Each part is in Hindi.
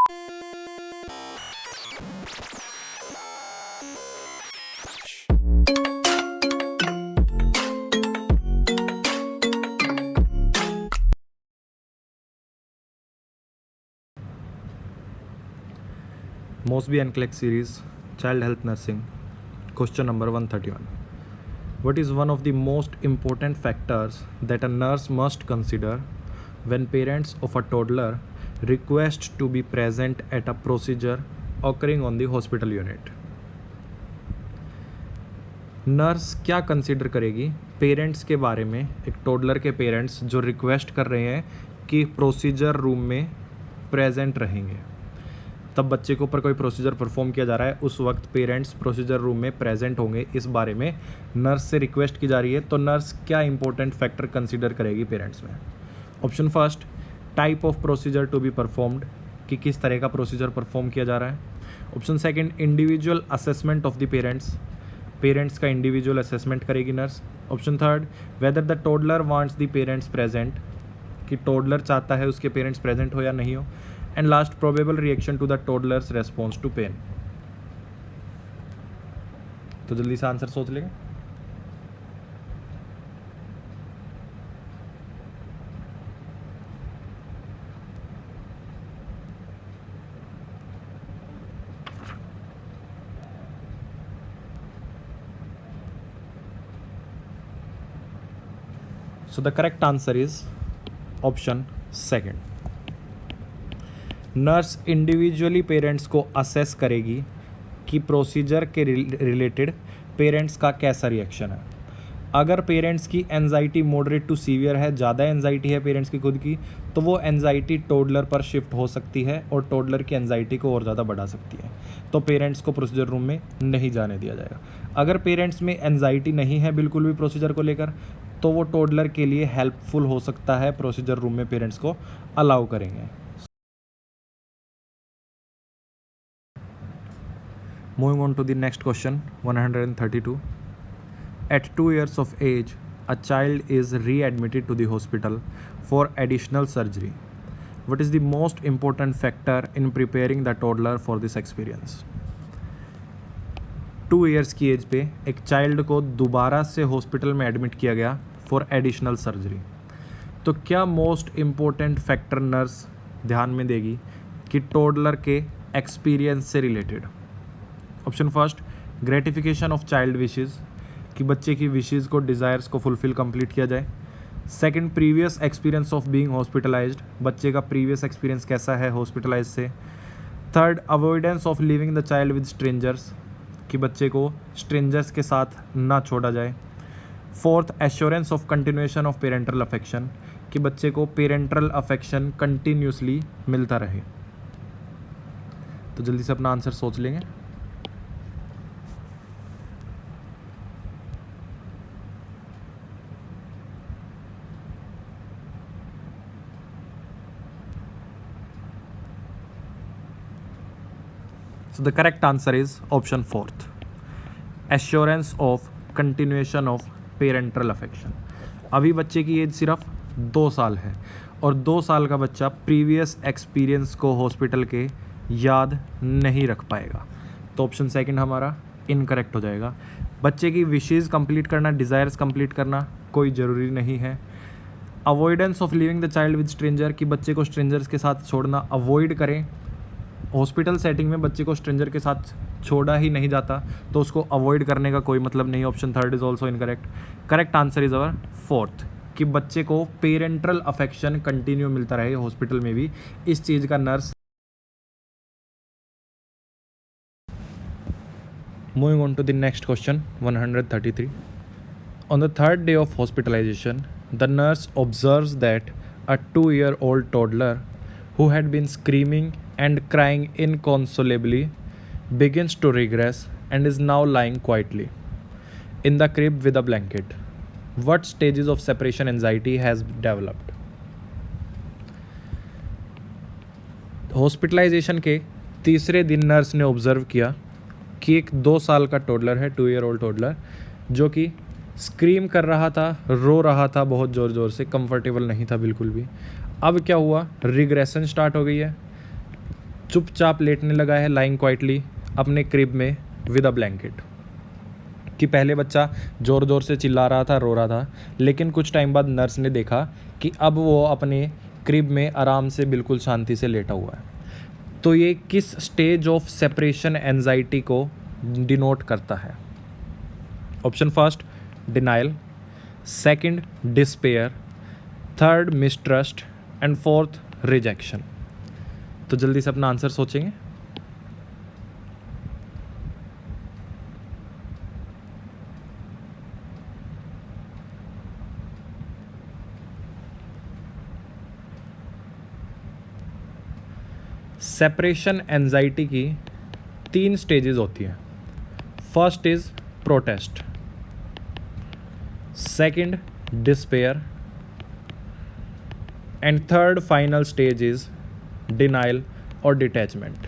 Mosby and Clegg series, Child Health Nursing, question number 131. What is one of the most important factors that a nurse must consider when parents of a toddler request to be present at a procedure occurring on the hospital unit? Nurse क्या कंसिडर करेगी पेरेंट्स के बारे में, एक टोडलर के पेरेंट्स जो रिक्वेस्ट कर रहे हैं कि प्रोसीजर रूम में प्रेजेंट रहेंगे, तब बच्चे के ऊपर कोई प्रोसीजर परफॉर्म किया जा रहा है, उस वक्त पेरेंट्स प्रोसीजर रूम में प्रेजेंट होंगे, इस बारे में नर्स से रिक्वेस्ट की जा रही है। तो नर्स क्या इंपॉर्टेंट फैक्टर कंसीडर करेगी पेरेंट्स में? Option first, type of procedure to be performed, कि किस तरह का प्रोसीजर परफॉर्म किया जा रहा है। Option second, individual assessment of the parents का इंडिविजुअल असेसमेंट करेगी nurse. Option third, whether the toddler wants the parents present, कि टोडलर चाहता है उसके पेरेंट्स प्रेजेंट हो या नहीं हो। And last, probable reaction to the toddler's response to pain. तो जल्दी से आंसर सोच लेंगे। So the correct answer is option second. Nurse individually parents को असेस करेगी कि प्रोसीजर के रिलेटेड पेरेंट्स का कैसा रिएक्शन है। अगर पेरेंट्स की एंजाइटी मॉडरेट टू सीवियर है, ज़्यादा एंजाइटी है पेरेंट्स की खुद की, तो वो एंजाइटी टोडलर पर शिफ्ट हो सकती है और टोडलर की एंजाइटी को और ज़्यादा बढ़ा सकती है, तो पेरेंट्स को प्रोसीजर रूम में नहीं जाने दिया जाएगा। अगर पेरेंट्स में एंजाइटी नहीं है बिल्कुल भी प्रोसीजर को लेकर, तो वो टोडलर के लिए हेल्पफुल हो सकता है, प्रोसीजर रूम में पेरेंट्स को अलाउ करेंगे। Moving on to the next question, 132. At 2 years of age, a child is readmitted to the hospital for additional surgery. What is the most important factor in preparing the toddler for this experience? 2 years की एज पे एक चाइल्ड को दोबारा से हॉस्पिटल में एडमिट किया गया फॉर एडिशनल सर्जरी। तो क्या मोस्ट इम्पोर्टेंट फैक्टर नर्स ध्यान में देगी कि टोडलर के एक्सपीरियंस से related? Option first, gratification of child wishes, कि बच्चे की विशेज़ को, डिज़ायर्स को फुलफिल कंप्लीट किया जाए। Second, previous experience of being hospitalised, बच्चे का प्रीवियस एक्सपीरियंस कैसा है हॉस्पिटलाइज से। Third, avoidance of living the child with strangers, कि बच्चे को स्ट्रेंजर्स के साथ ना छोड़ा जाए। Fourth, assurance of continuation of parental affection, कि बच्चे को पेरेंटल अफेक्शन कंटिन्यूसली मिलता रहे। तो जल्दी से अपना आंसर सोच लेंगे। So the correct answer is option fourth, assurance of continuation of parental affection. अभी बच्चे की एज सिर्फ 2 साल है और 2 साल का बच्चा प्रीवियस एक्सपीरियंस को हॉस्पिटल के याद नहीं रख पाएगा, तो ऑप्शन सेकंड हमारा इनकरेक्ट हो जाएगा। बच्चे की विशेज़ कंप्लीट करना, डिज़ायर्स कंप्लीट करना कोई ज़रूरी नहीं है। Avoidance of living the child with stranger, कि बच्चे को स्ट्रेंजर्स के साथ छोड़ना अवॉइड करें। हॉस्पिटल सेटिंग में बच्चे को स्ट्रेंजर के साथ छोड़ा ही नहीं जाता, तो उसको अवॉइड करने का कोई मतलब नहीं। Option third is also incorrect. Correct answer is our fourth, कि बच्चे को पेरेंटल अफेक्शन कंटिन्यू मिलता रहे हॉस्पिटल में भी, इस चीज़ का nurse. Moving on to the next question 133. On the third day of hospitalisation, the nurse observes that a 2-year-old toddler who had been screaming and crying inconsolably begins to regress and is now lying quietly in the crib with a blanket. What stages of separation anxiety has developed? Hospitalisation के तीसरे दिन नर्स ने ऑब्जर्व किया कि एक 2 साल का टोडलर है, 2-year-old टोडलर, जो कि स्क्रीम कर रहा था, रो रहा था बहुत ज़ोर ज़ोर से, कंफर्टेबल नहीं था बिल्कुल भी। अब क्या हुआ, रिग्रेशन स्टार्ट हो गई है, चुपचाप लेटने लगा है लाइंग क्वाइटली अपने क्रिब में विद अ ब्लैंकेट। कि पहले बच्चा ज़ोर ज़ोर से चिल्ला रहा था, रो रहा था, लेकिन कुछ टाइम बाद नर्स ने देखा कि अब वो अपने क्रिब में आराम से बिल्कुल शांति से लेटा हुआ है। तो ये किस स्टेज ऑफ सेपरेशन एंजाइटी को डिनोट करता है? Option first denial, second despair, third mistrust and fourth rejection. तो जल्दी से अपना आंसर सोचेंगे। सेपरेशन एंजाइटी की 3 स्टेजेस होती हैं। First is protest, second despair and third final stage is denial और डिटैचमेंट।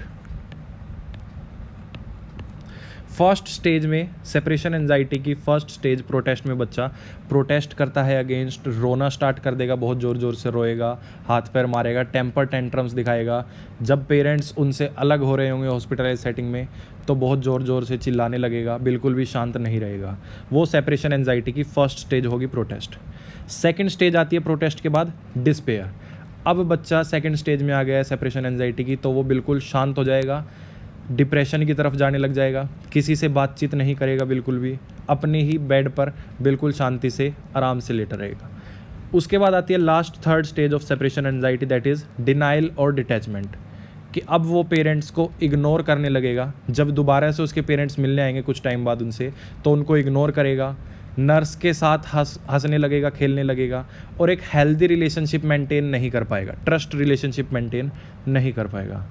फर्स्ट स्टेज में सेपरेशन एंजाइटी की फर्स्ट स्टेज प्रोटेस्ट में बच्चा प्रोटेस्ट करता है अगेंस्ट, रोना स्टार्ट कर देगा, बहुत ज़ोर ज़ोर से रोएगा, हाथ पैर मारेगा, टेम्पर टेंट्रम्स दिखाएगा। जब पेरेंट्स उनसे अलग हो रहे होंगे हॉस्पिटलाइज सेटिंग में तो बहुत ज़ोर ज़ोर से चिल्लाने लगेगा, बिल्कुल भी शांत नहीं रहेगा। वो सेपरेशन एंजाइटी की फर्स्ट स्टेज होगी प्रोटेस्ट। सेकेंड स्टेज आती है प्रोटेस्ट के बाद डिस्पेयर। अब बच्चा सेकेंड स्टेज में आ गया है सेपरेशन एंजाइटी की, तो वो बिल्कुल शांत हो जाएगा, डिप्रेशन की तरफ जाने लग जाएगा, किसी से बातचीत नहीं करेगा, बिल्कुल भी अपने ही बेड पर बिल्कुल शांति से आराम से लेटा रहेगा। उसके बाद आती है last third stage of separation anxiety, that is denial और डिटैचमेंट। कि अब वो पेरेंट्स को इग्नोर करने लगेगा। जब दोबारा से उसके पेरेंट्स मिलने आएंगे कुछ टाइम बाद उनसे, तो उनको इग्नोर करेगा, नर्स के साथ हंसने लगेगा, खेलने लगेगा और एक हेल्दी रिलेशनशिप मेंटेन नहीं कर पाएगा, ट्रस्ट रिलेशनशिप मेंटेन नहीं कर पाएगा।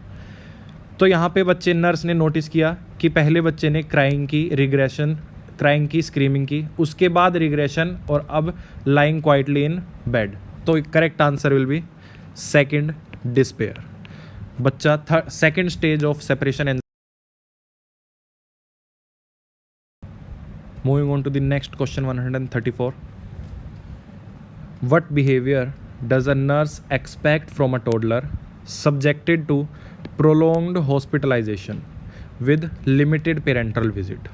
तो यहाँ पे बच्चे नर्स ने नोटिस किया कि पहले बच्चे ने क्राइंग की रिग्रेशन, क्राइंग की, स्क्रीमिंग की, उसके बाद रिग्रेशन और अब लाइंग क्वाइटली इन बेड। तो correct answer will be second despair. बच्चा second stage of separation. Moving on to the next question 134. What behavior does a nurse expect from a toddler subjected to prolonged hospitalization with limited parental visit?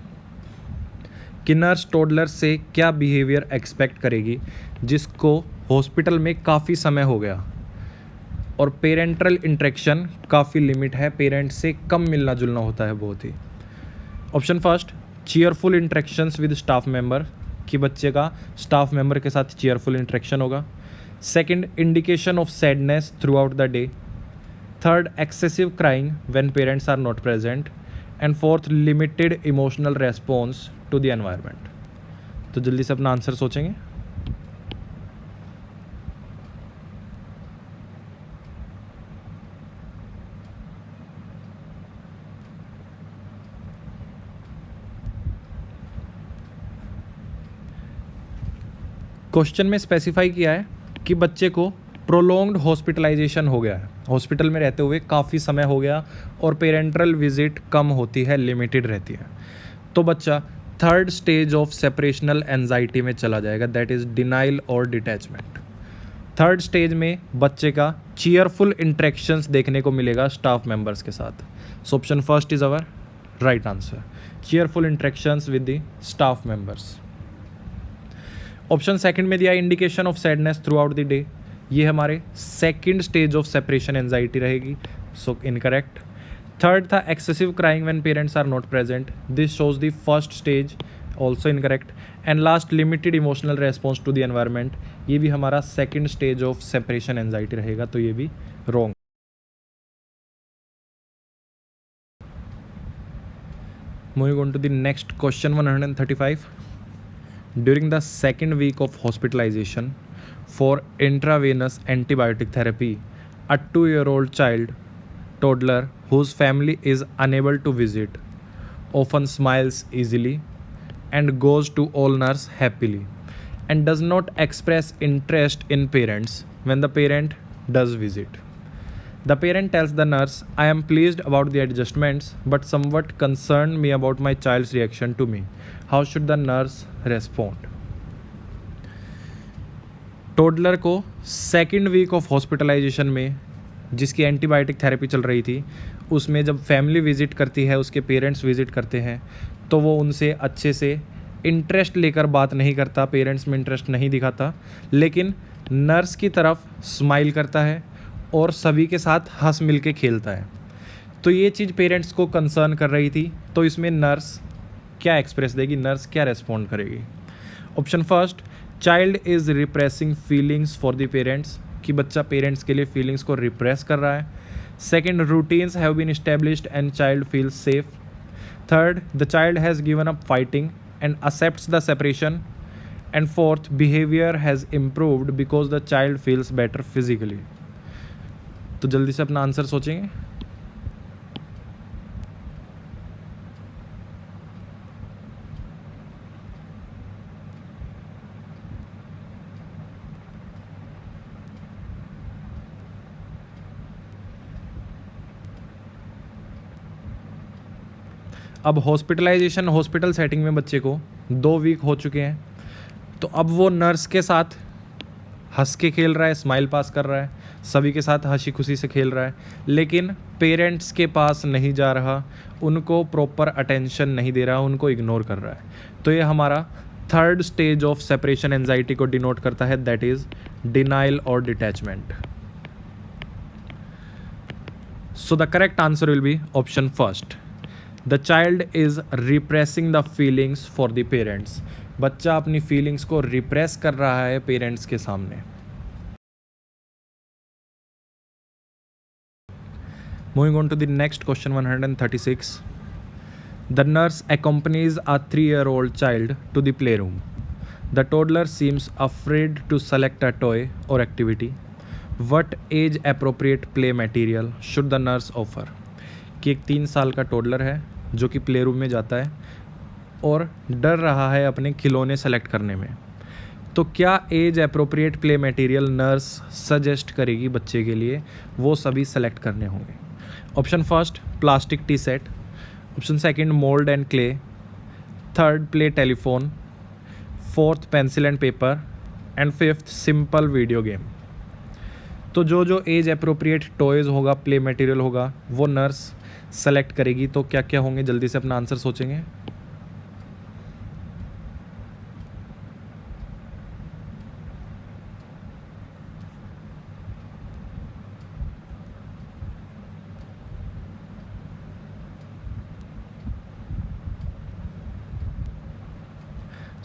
कि नर्स टोडलर से क्या बिहेवियर एक्सपेक्ट करेगी जिसको हॉस्पिटल में काफ़ी समय हो गया और पेरेंटल इंटरेक्शन काफ़ी लिमिट है, पेरेंट्स से कम मिलना जुलना होता है बहुत ही। Option first cheerful interactions with staff member, कि बच्चे का स्टाफ मेंबर के साथ चीयरफुल इंटरेक्शन होगा। Second indication of sadness throughout the day. Third excessive crying when parents are not present and fourth limited emotional response to the environment. तो जल्दी से अपना आंसर सोचेंगे। क्वेश्चन में स्पेसिफाई किया है कि बच्चे को प्रोलॉन्ग्ड हॉस्पिटलाइजेशन हो गया है, हॉस्पिटल में रहते हुए काफ़ी समय हो गया और पेरेंटल विजिट कम होती है, लिमिटेड रहती है। तो बच्चा थर्ड स्टेज ऑफ सेपरेशनल एंजाइटी में चला जाएगा, दैट इज़ डिनाइल और डिटैचमेंट। थर्ड स्टेज में बच्चे का चीयरफुल इंटरेक्शंस देखने को मिलेगा स्टाफ मेंबर्स के साथ। So option first is our right answer, cheerful interactions with the staff members. Option second में दिया indication of sadness throughout the day, ये हमारे second stage of separation anxiety रहेगी, सो इनकरेक्ट। थर्ड था excessive crying when parents are not present, this shows the first stage, also incorrect. And last limited emotional response to the environment, ये भी हमारा second stage of separation anxiety रहेगा, तो ये भी wrong. Moving on to the next question 135. During the second week of hospitalization for intravenous antibiotic therapy, a 2-year-old child, toddler, whose family is unable to visit, often smiles easily and goes to all nurse happily and does not express interest in parents when the parent does visit. The parent tells the nurse, I am pleased about the adjustments but somewhat concerned me about my child's reaction to me. How should the nurse respond? Toddler को सेकेंड वीक ऑफ हॉस्पिटलाइजेशन में जिसकी एंटीबायोटिक थेरेपी चल रही थी, उसमें जब फैमिली विज़िट करती है, उसके पेरेंट्स विज़िट करते हैं, तो वो उनसे अच्छे से इंटरेस्ट लेकर बात नहीं करता, पेरेंट्स में इंटरेस्ट नहीं दिखाता, लेकिन नर्स की तरफ स्माइल करता है और सभी के साथ हंस मिल के खेलता है। तो ये चीज़ पेरेंट्स को कंसर्न कर रही थी। तो इसमें नर्स क्या एक्सप्रेस देगी, नर्स क्या रेस्पॉन्ड करेगी? Option first, child is repressing feelings for the parents, कि बच्चा पेरेंट्स के लिए फीलिंग्स को रिप्रेस कर रहा है। Second, routines have been established and child feels safe. Third, the child has given up fighting and accepts the separation. And fourth, behavior has improved because the child feels better physically. तो जल्दी से अपना आंसर सोचेंगे। अब हॉस्पिटलाइजेशन, हॉस्पिटल सेटिंग में बच्चे को 2 वीक हो चुके हैं, तो अब वो नर्स के साथ हंस के खेल रहा है, स्माइल पास कर रहा है, सभी के साथ हंसी खुशी से खेल रहा है, लेकिन पेरेंट्स के पास नहीं जा रहा, उनको प्रॉपर अटेंशन नहीं दे रहा, उनको इग्नोर कर रहा है। तो ये हमारा third stage of separation anxiety को डिनोट करता है, दैट इज डिनाइल और detachment. So the correct answer will B option first, the child is repressing the feelings for the parents. बच्चा अपनी फीलिंग्स को रिप्रेस कर रहा है पेरेंट्स के सामने। Moving on to the next question 136, the nurse accompanies a 3-year-old child to the playroom. The toddler seems afraid to select a toy or activity. What age appropriate play material should the nurse offer? कि एक 3 साल का टोडलर है जो कि प्ले रूम में जाता है और डर रहा है अपने खिलौने सेलेक्ट करने में। तो क्या age appropriate play material nurse suggest करेगी बच्चे के लिए, वो सभी सेलेक्ट करने होंगे। Option first, plastic T set. Option second, mould and clay. Third, play telephone. Fourth, pencil and paper. And fifth, simple video game. तो जो जो एज अप्रोप्रिएट टॉयज़ होगा, प्ले मटेरियल होगा, वो नर्स सेलेक्ट करेगी। तो क्या क्या होंगे, जल्दी से अपना आंसर सोचेंगे।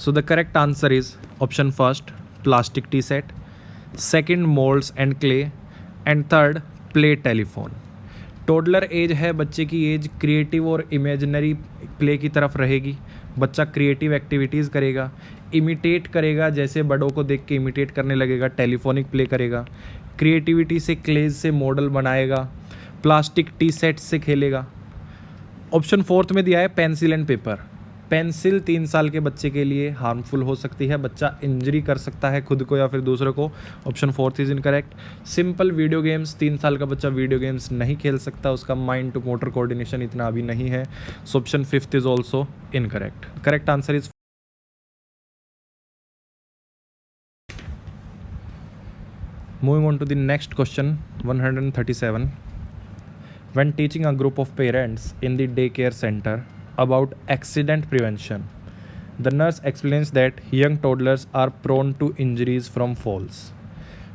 So the correct answer is option first, plastic tea set, second, molds and clay, and third, play telephone. Toddler age है, बच्चे की एज क्रिएटिव और इमेजिनरी प्ले की तरफ रहेगी। बच्चा क्रिएटिव एक्टिविटीज़ करेगा, इमिटेट करेगा, जैसे बड़ों को देख के इमिटेट करने लगेगा, टेलीफोनिक प्ले करेगा, क्रिएटिविटी से क्लेज से मॉडल बनाएगा, प्लास्टिक टी सेट से खेलेगा। ऑप्शन फोर्थ में दिया है पेंसिल एंड पेपर। पेंसिल 3 साल के बच्चे के लिए हार्मफुल हो सकती है, बच्चा इंजरी कर सकता है खुद को या फिर दूसरे को। Option fourth is incorrect. Simple video games, 3 साल का बच्चा वीडियो गेम्स नहीं खेल सकता, उसका माइंड टू मोटर कोऑर्डिनेशन इतना अभी नहीं है। So option fifth is also incorrect. Correct answer is moving on to the next question 137, when teaching a group of parents in the daycare center about accident prevention, the nurse explains that young toddlers are prone to injuries from falls.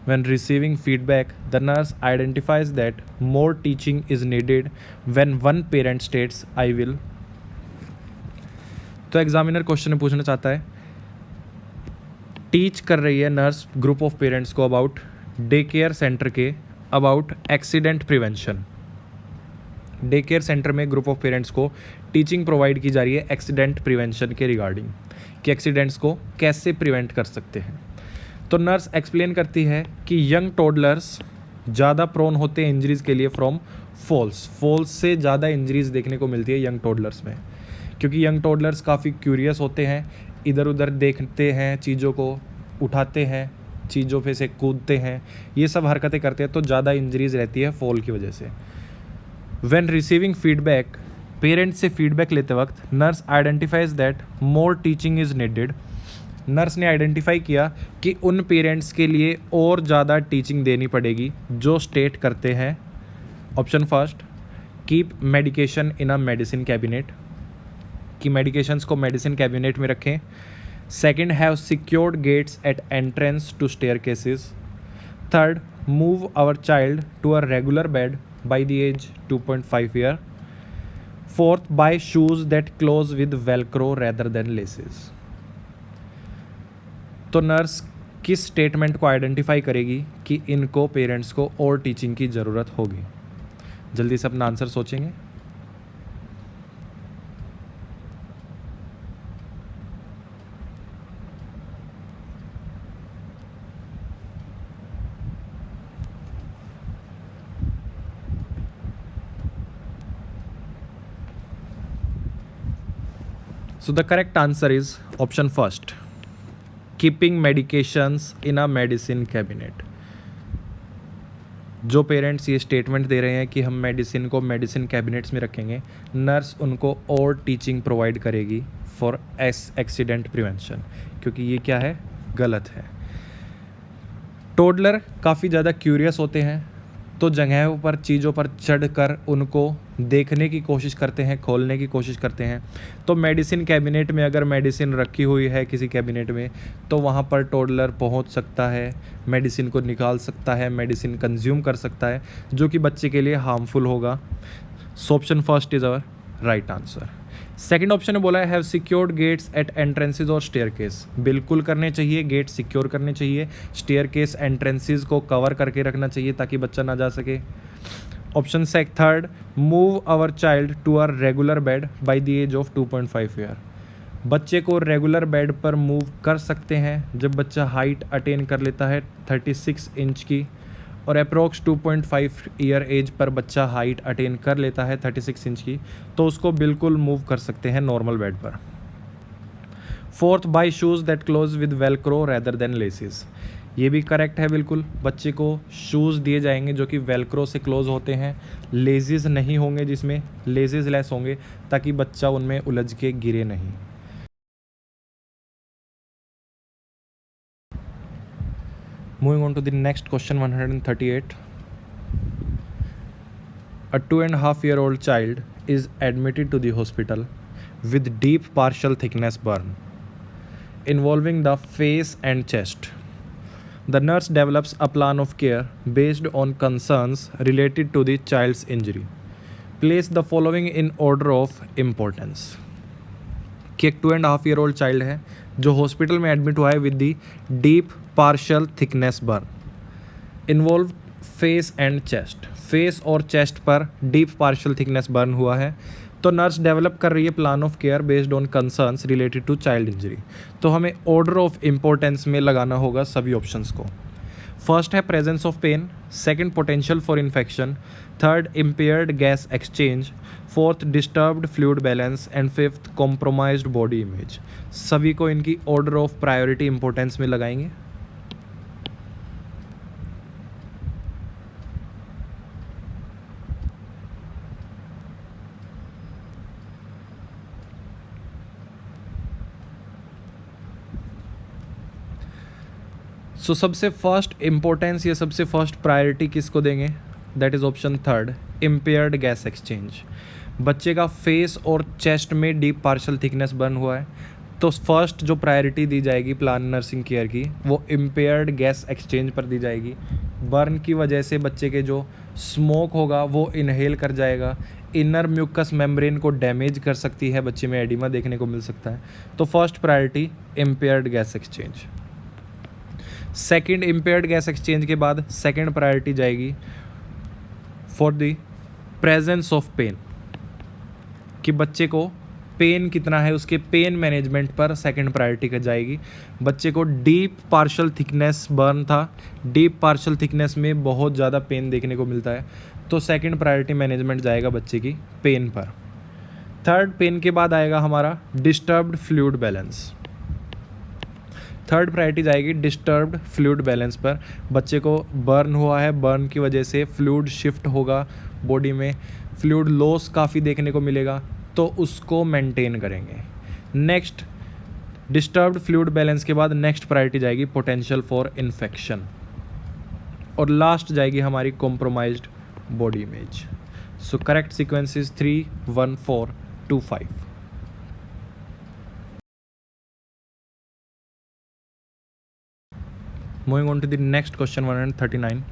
When receiving feedback, the nurse identifies that more teaching is needed when one parent states, I will. तो एग्जामिनर क्वेश्चन पूछना चाहता है, टीच कर रही है नर्स ग्रुप ऑफ पेरेंट्स को अबाउट डे केयर सेंटर के about accident prevention. Day care centre में ग्रुप ऑफ पेरेंट्स को टीचिंग प्रोवाइड की जा रही है एक्सीडेंट प्रिवेंशन के रिगार्डिंग, कि एक्सीडेंट्स को कैसे प्रिवेंट कर सकते हैं। तो नर्स एक्सप्लेन करती है कि यंग टोडलर्स ज़्यादा प्रोन होते हैं इंजरीज़ के लिए फ्रॉम फॉल्स से ज़्यादा इंजरीज़ देखने को मिलती है यंग टोडलर्स में, क्योंकि यंग टोडलर्स काफ़ी क्यूरियस होते हैं, इधर उधर देखते हैं, चीज़ों को उठाते हैं, चीज़ों पे से कूदते हैं, ये सब हरकतें करते हैं, तो ज़्यादा इंजरीज़ रहती है फॉल की वजह से। When receiving feedback, पेरेंट्स से फीडबैक लेते वक्त nurse identifies that more teaching is needed. Nurse ने आइडेंटिफाई किया कि उन पेरेंट्स के लिए और ज़्यादा टीचिंग देनी पड़ेगी जो स्टेट करते हैं option first, keep medication in a medicine cabinet, कि मेडिकेशंस को मेडिसिन कैबिनेट में रखें। Second, have secured gates at entrance to staircases. Third, move our child to a regular bed by the age 2.5 year. Fourth, buy shoes that close with Velcro rather than laces. तो नर्स किस स्टेटमेंट को आइडेंटिफाई करेगी कि इनको पेरेंट्स को और टीचिंग की ज़रूरत होगी? जल्दी से अपना आंसर सोचेंगे। So the correct answer is option first, keeping medications in a medicine cabinet। जो पेरेंट्स ये स्टेटमेंट दे रहे हैं कि हम मेडिसिन को मेडिसिन कैबिनेट्स में रखेंगे, नर्स उनको और टीचिंग प्रोवाइड करेगी फॉर एक्सीडेंट प्रिवेंशन, क्योंकि ये क्या है, गलत है। टोडलर काफ़ी ज़्यादा क्यूरियस होते हैं, तो जगहों पर चीज़ों पर चढ़कर उनको देखने की कोशिश करते हैं, खोलने की कोशिश करते हैं। तो मेडिसिन कैबिनेट में अगर मेडिसिन रखी हुई है किसी कैबिनेट में, तो वहाँ पर टोडलर पहुँच सकता है, मेडिसिन को निकाल सकता है, मेडिसिन कंज्यूम कर सकता है, जो कि बच्चे के लिए हार्मफुल होगा। So option first is our right answer. Second option ने बोला है have secured gates at entrances और स्टेयरकेस। बिल्कुल करने चाहिए, गेट सिक्योर करने चाहिए, स्टेयरकेस एंट्रेंसेस को कवर करके रखना चाहिए ताकि बच्चा ना जा सके। Option third, move our child to a regular bed by the age of 2.5 year. बच्चे को रेगुलर बेड पर मूव कर सकते हैं जब बच्चा हाइट अटेन कर लेता है 36 इंच की, और अप्रोक्स 2.5 ईयर एज पर बच्चा हाइट अटेन कर लेता है 36 इंच की, तो उसको बिल्कुल मूव कर सकते हैं नॉर्मल बेड पर। Fourth, buy shoes that close with Velcro rather than laces. ये भी करेक्ट है, बिल्कुल बच्चे को शूज़ दिए जाएंगे जो कि वेलक्रो से क्लोज होते हैं, लेसेस नहीं होंगे, जिसमें लेसेस लेस होंगे, ताकि बच्चा उनमें उलझ के गिरे नहीं। Moving on to the next question 138. A 2.5-year-old child is admitted to the hospital with deep partial thickness burn involving the face and chest. The nurse develops a plan of care based on concerns related to the child's injury. Place the following in order of importance. कि एक 2.5-year-old चाइल्ड है जो हॉस्पिटल में एडमिट हुआ है with the deep partial thickness burn, involve face and chest. Face और चेस्ट पर डीप पार्शियल थिकनेस बर्न हुआ है, तो नर्स डेवलप कर रही है plan of care based on concerns related to child injury. तो हमें ऑर्डर ऑफ इम्पोर्टेंस में लगाना होगा सभी ऑप्शंस को। फर्स्ट है presence of pain, second potential for infection, third impaired gas exchange, fourth disturbed fluid balance and fifth compromised body image. सभी को इनकी ऑर्डर ऑफ प्रायोरिटी इंपॉर्टेंस में लगाएंगे। सो सबसे फर्स्ट इम्पोर्टेंस या सबसे फर्स्ट प्रायोरिटी किसको देंगे? That is option third, impaired gas exchange. बच्चे का फेस और चेस्ट में डीप पार्शियल थिकनेस बर्न हुआ है, तो फर्स्ट जो प्रायोरिटी दी जाएगी प्लान नर्सिंग केयर की, वो इम्पेयर्ड गैस एक्सचेंज पर दी जाएगी। बर्न की वजह से बच्चे के जो स्मोक होगा वो इनहेल कर जाएगा, इनर म्यूकस मेम्ब्रेन को डैमेज कर सकती है, बच्चे में एडिमा देखने को मिल सकता है। तो first priority impaired gas exchange. Second impaired gas exchange के बाद सेकेंड प्रायोरिटी जाएगी for the presence of pain, कि बच्चे को पेन कितना है उसके पेन मैनेजमेंट पर सेकंड प्रायोरिटी का जाएगी। बच्चे को डीप पार्शियल थिकनेस बर्न था, डीप पार्शियल थिकनेस में बहुत ज़्यादा पेन देखने को मिलता है, तो सेकंड प्रायोरिटी मैनेजमेंट जाएगा बच्चे की पेन पर। थर्ड, पेन के बाद आएगा हमारा disturbed fluid balance. Third priority जाएगी डिस्टर्ब्ड फ्लूइड बैलेंस पर। बच्चे को बर्न हुआ है, बर्न की वजह से फ्लूइड शिफ्ट होगा बॉडी में, फ्लूइड लॉस काफ़ी देखने को मिलेगा, तो उसको मेंटेन करेंगे। नेक्स्ट, डिस्टर्ब्ड फ्लूइड बैलेंस के बाद नेक्स्ट प्रायोरिटी जाएगी पोटेंशियल फॉर इन्फेक्शन, और लास्ट जाएगी हमारी compromised body image. So correct sequence is 3, 1, 4, 2, 5. Moving on to the next question, 139.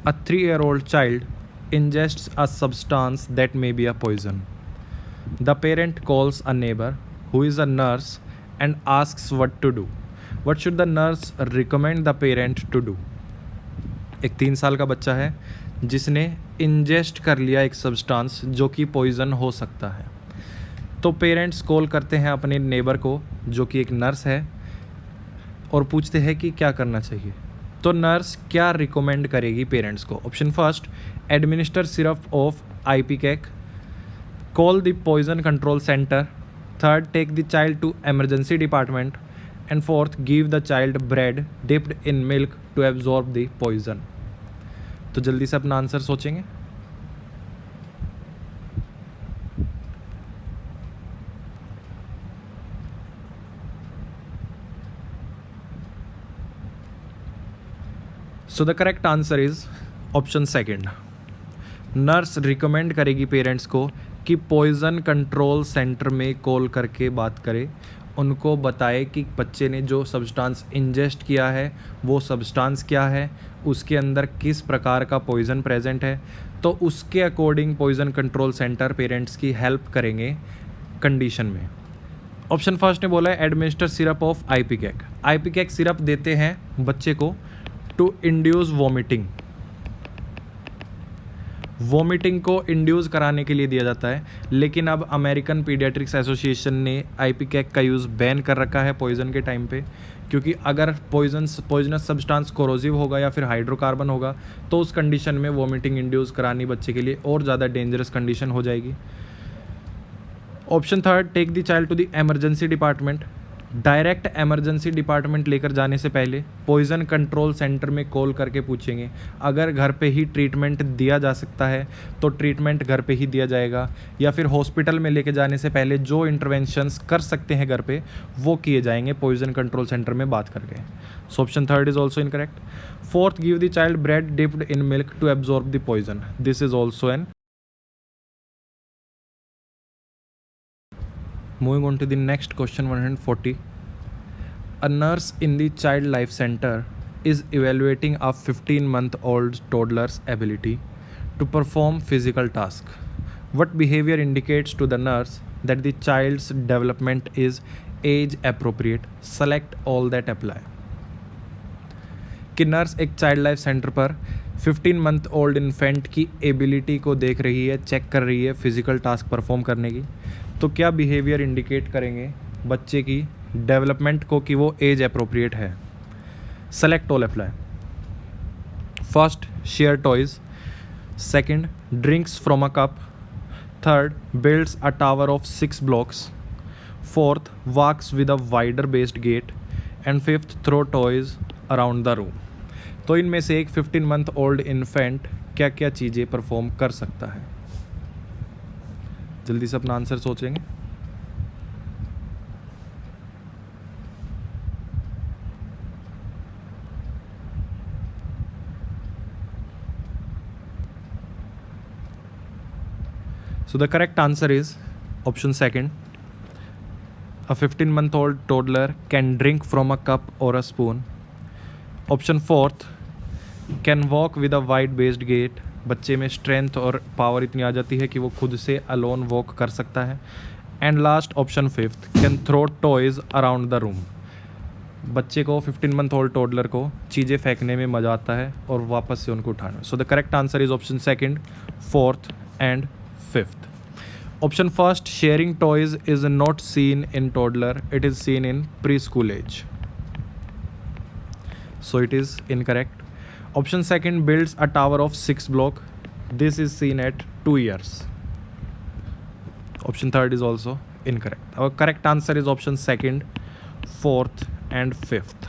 A 3-year-old child ingests a substance that may be a poison. The parent calls a neighbor who is a nurse and asks what to do. What should the nurse recommend the parent to do? एक 3 साल का बच्चा है जिसने इंजेस्ट कर लिया एक सब्सटेंस जो कि पॉइज़न हो सकता है। तो पेरेंट्स कॉल करते हैं अपने नेबर को जो कि एक नर्स है और पूछते हैं कि क्या करना चाहिए। तो नर्स क्या रिकमेंड करेगी पेरेंट्स को? Option first, administer syrup of ipecac, call the poison control centre, third, take the child to emergency department, and fourth, give the child bread dipped in milk to absorb the poison. तो जल्दी से अपना आंसर सोचेंगे। So the correct answer is option second. Nurse recommend करेगी पेरेंट्स को कि पॉइज़न कंट्रोल सेंटर में कॉल करके बात करे, उनको बताए कि बच्चे ने जो सब्सटेंस इंजेस्ट किया है वो सब्सटेंस क्या है, उसके अंदर किस प्रकार का पॉइज़न प्रेजेंट है। तो उसके according poison control centre parents की हेल्प करेंगे कंडीशन में। ऑप्शन फर्स्ट ने बोला है एडमिनिस्टर सिरप ऑफ आइपिकेक। आइपिकेक सिरप देते हैं बच्चे को टू इंड्यूस वॉमिटिंग। वॉमिटिंग को इंड्यूस कराने के लिए दिया जाता है, लेकिन अब अमेरिकन पीडियाट्रिक्स एसोसिएशन ने आइपिकेक का यूज़ बैन कर रखा है पॉइज़न के टाइम पे, क्योंकि अगर पॉइजनस सब्सटेंस कोरोसिव होगा या फिर हाइड्रोकार्बन होगा तो उस कंडीशन में वॉमिटिंग इंड्यूस करानी बच्चे के लिए और ज़्यादा डेंजरस कंडीशन हो जाएगी। Option third, take the child to the emergency department. Direct emergency department लेकर जाने से पहले पॉइज़न कंट्रोल सेंटर में कॉल करके पूछेंगे। अगर घर पे ही ट्रीटमेंट दिया जा सकता है तो ट्रीटमेंट घर पे ही दिया जाएगा, या फिर हॉस्पिटल में लेके जाने से पहले जो इंटरवेंशंस कर सकते हैं घर पे वो किए जाएंगे पॉइज़न कंट्रोल सेंटर में बात करके। So option third is also incorrect. Fourth, give the child bread dipped in milk to absorb the poison. This is also an. Moving on to the next question, 140. A nurse in the Child Life Center is evaluating a 15-month-old toddler's ability to perform physical tasks. What behavior indicates to the nurse that the child's development is age appropriate? Select all that apply. कि नर्स एक चाइल्ड लाइफ सेंटर पर 15 मंथ ओल्ड इन्फेंट की एबिलिटी को देख रही है, चेक कर रही है फिजिकल टास्क परफॉर्म करने की। तो क्या बिहेवियर इंडिकेट करेंगे बच्चे की डेवलपमेंट को कि वो एज अप्रोप्रिएट है? Select all apply. First, share toys. Second, drinks from a cup. Third, builds a tower of 6 blocks. Fourth, walks with a wider based gait. And fifth, throw toys around the room. तो इनमें से एक 15 मंथ ओल्ड इन्फेंट क्या क्या चीज़ें परफॉर्म कर सकता है? जल्दी से अपना आंसर सोचेंगे। So the correct answer is option second. A 15-month-old toddler can drink from a cup or a spoon. Option fourth, can walk with a wide based gait. बच्चे में स्ट्रेंथ और पावर इतनी आ जाती है कि वो खुद से अलोन वॉक कर सकता है। And last option fifth, can throw toys around the room. बच्चे को 15 मंथ ओल्ड टोडलर को चीज़ें फेंकने में मज़ा आता है और वापस से उनको उठाना। So the correct answer is option second, fourth and fifth. Option first, sharing toys is not seen in toddler, it is seen in preschool age. So it is incorrect. Option second, builds a tower of 6 blocks. This is seen at 2 years. Option third is also incorrect. Our correct answer is option second, fourth and fifth.